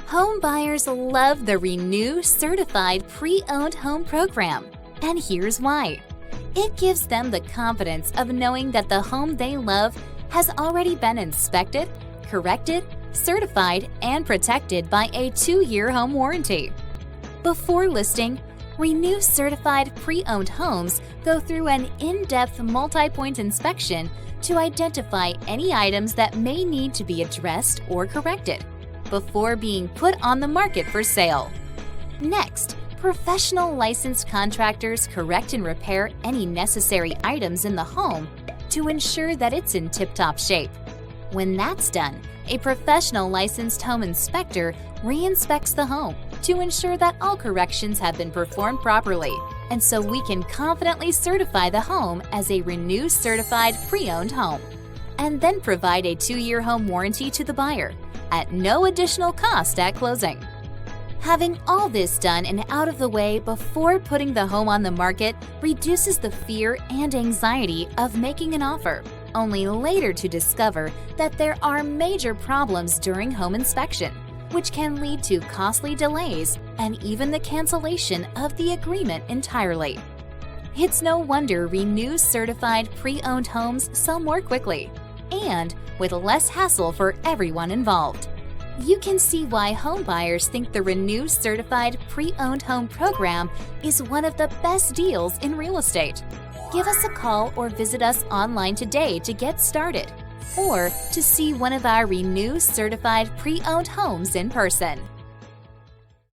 Home buyers love the ReNew Certified Pre-Owned Home Program, and here's why. It gives them the confidence of knowing that the home they love has already been inspected, corrected, certified, and protected by a 2-year home warranty. Before listing, ReNew Certified Pre-Owned homes go through an in-depth multi-point inspection to identify any items that may need to be addressed or corrected before being put on the market for sale. Next, professional licensed contractors correct and repair any necessary items in the home to ensure that it's in tip-top shape. When that's done, a professional licensed home inspector re-inspects the home to ensure that all corrections have been performed properly, and so we can confidently certify the home as a ReNew Certified Pre-Owned home, and then provide a 2-year home warranty to the buyer at no additional cost at closing. Having all this done and out of the way before putting the home on the market reduces the fear and anxiety of making an offer, only later to discover that there are major problems during home inspection, which can lead to costly delays and even the cancellation of the agreement entirely. It's no wonder ReNew Certified Pre-Owned homes sell more quickly and with less hassle for everyone involved. You can see why home buyers think the ReNew Certified Pre-Owned Home Program is one of the best deals in real estate. Give us a call or visit us online today to get started, or to see one of our ReNew Certified Pre-Owned homes in person.